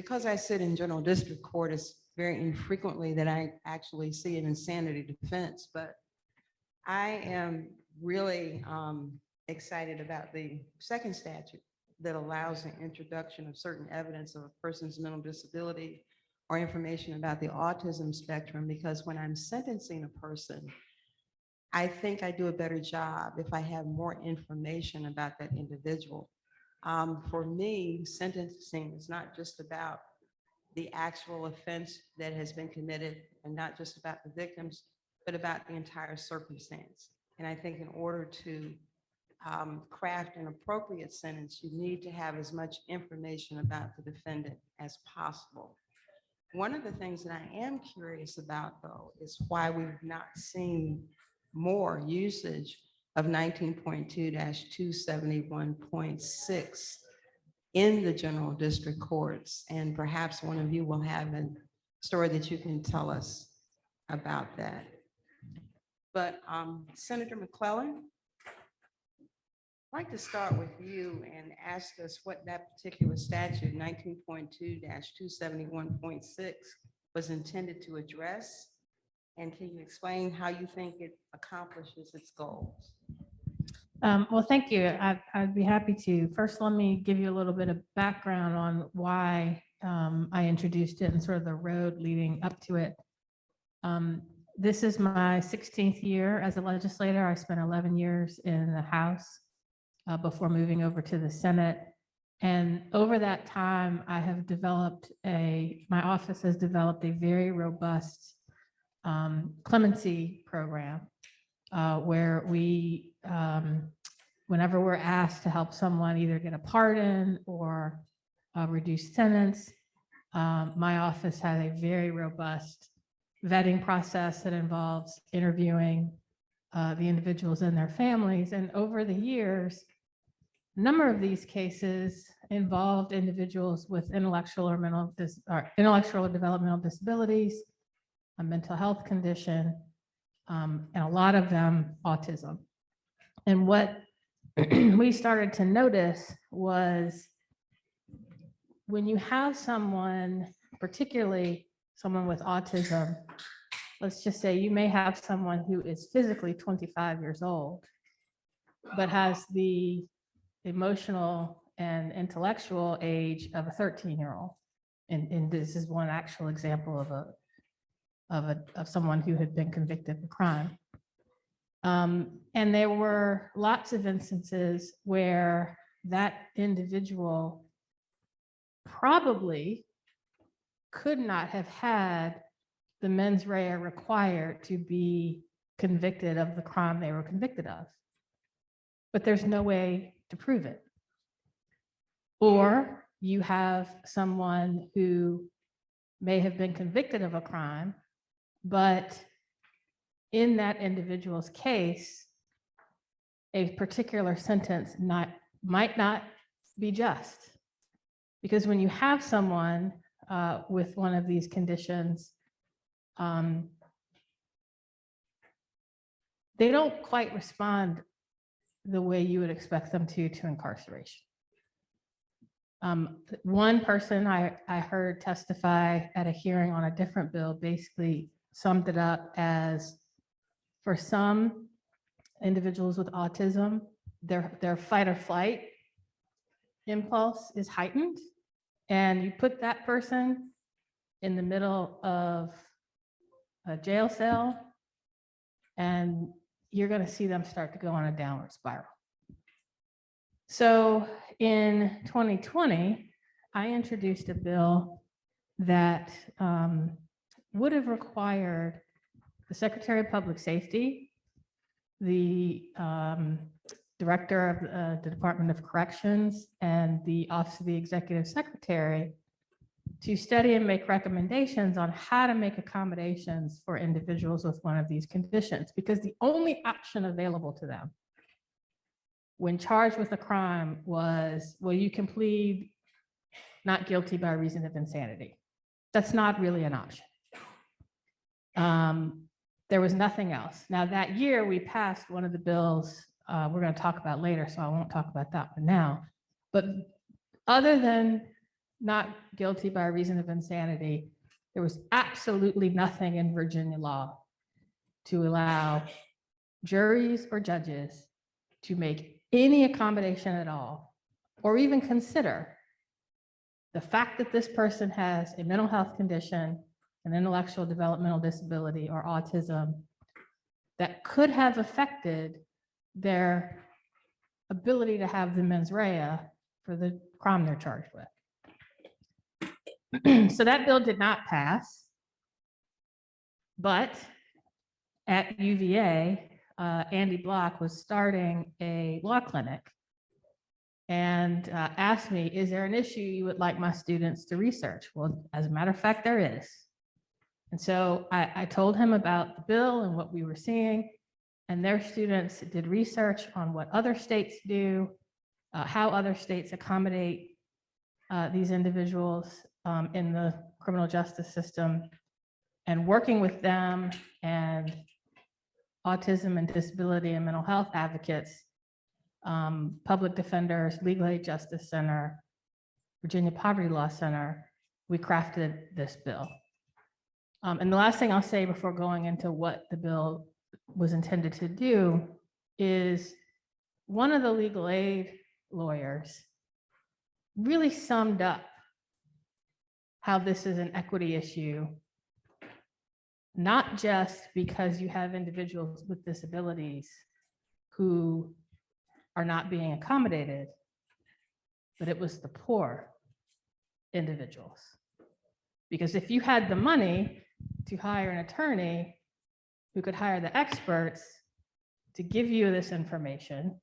because I sit in general district court, it's very infrequently that I actually see an insanity defense, but I am really excited about the second statute that allows the introduction of certain evidence of a person's mental disability or information about the autism spectrum, because when I'm sentencing a person, I think I do a better job if I have more information about that individual. For me, sentencing is not just about the actual offense that has been committed and not just about the victims, but about the entire circumstance. And I think in order to craft an appropriate sentence, you need to have as much information about the defendant as possible. One of the things that I am curious about, though, is why we've not seen more usage of 19.2-271.6 in the general district courts. And perhaps one of you will have a story that you can tell us about that. But Senator McClellan, I'd like to start with you and ask us what that particular statute, 19.2-271.6, was intended to address. And can you explain how you think it accomplishes its goals? Well, thank you. I'd be happy to. First, let me give you a little bit of background on why I introduced it and sort of the road leading up to it. This is my 16th year as a legislator. I spent 11 years in the House before moving over to the Senate. And over that time, I have developed my office has developed a very robust clemency program where we, whenever we're asked to help someone either get a pardon or a reduced sentence, my office has a very robust vetting process that involves interviewing the individuals and their families. And over the years, a number of these cases involved individuals with intellectual or developmental disabilities, a mental health condition, and a lot of them autism. And what we started to notice was when you have someone, particularly someone with autism, let's just say you may have someone who is physically 25 years old, but has the emotional and intellectual age of a 13-year-old. And this is one actual example of someone who had been convicted of a crime. And there were lots of instances where that individual probably could not have had the mens rea required to be convicted of the crime they were convicted of. But there's no way to prove it. Or you have someone who may have been convicted of a crime, but in that individual's case, a particular sentence might not be just. Because when you have someone with one of these conditions, they don't quite respond the way you would expect them to incarceration. One person I heard testify at a hearing on a different bill basically summed it up as, for some individuals with autism, their fight or flight impulse is heightened, and you put that person in the middle of a jail cell, and you're going to see them start to go on a downward spiral. So in 2020, I introduced a bill that would have required the Secretary of Public Safety, the Director of the Department of Corrections, and the Office of the Executive Secretary to study and make recommendations on how to make accommodations for individuals with one of these conditions, because the only option available to them when charged with a crime was, well, you can plead not guilty by reason of insanity. That's not really an option. There was nothing else. Now that year we passed one of the bills we're going to talk about later, so I won't talk about that one now. But other than not guilty by reason of insanity, there was absolutely nothing in Virginia law to allow juries or judges to make any accommodation at all, or even consider the fact that this person has a mental health condition, an intellectual developmental disability, or autism that could have affected their ability to have the mens rea for the crime they're charged with. So that bill did not pass, but at UVA, Andy Block was starting a law clinic and asked me, is there an issue you would like my students to research? Well, as a matter of fact, there is. And so I told him about the bill and what we were seeing, and their students did research on what other states do, how other states accommodate these individuals in the criminal justice system, and working with them and autism and disability and mental health advocates, public defenders, Legal Aid Justice Center, Virginia Poverty Law Center, we crafted this bill. And the last thing I'll say before going into what the bill was intended to do is one of the legal aid lawyers really summed up how this is an equity issue, not just because you have individuals with disabilities who are not being accommodated, but it was the poor individuals. Because if you had the money to hire an attorney who could hire the experts to give you this information,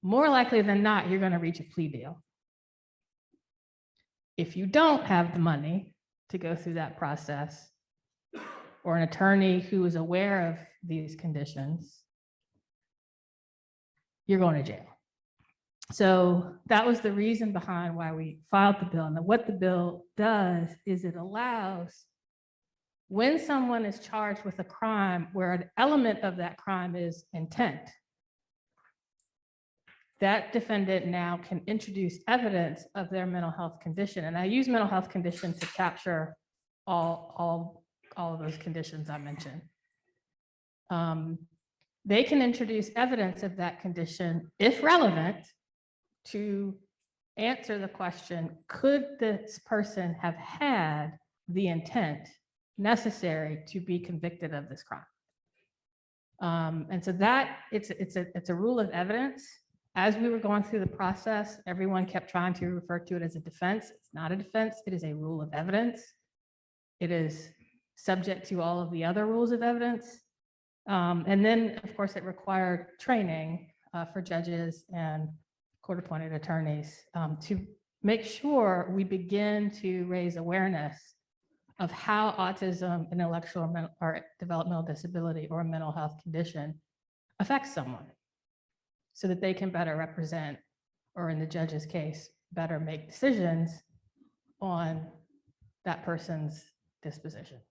more likely than not, you're going to reach a plea deal. If you don't have the money to go through that process, or an attorney who is aware of these conditions, you're going to jail. So that was the reason behind why we filed the bill. And what the bill does is it allows, when someone is charged with a crime where an element of that crime is intent, that defendant now can introduce evidence of their mental health condition. And I use mental health condition to capture all of those conditions I mentioned. They can introduce evidence of that condition, if relevant, to answer the question, could this person have had the intent necessary to be convicted of this crime? And so that it's a rule of evidence. As we were going through the process, everyone kept trying to refer to it as a defense. It's not a defense, it is a rule of evidence. It is subject to all of the other rules of evidence. And then, of course, it required training for judges and court-appointed attorneys to make sure we begin to raise awareness of how autism, intellectual or developmental disability, or a mental health condition affects someone, so that they can better represent, or in the judge's case, better make decisions on that person's disposition.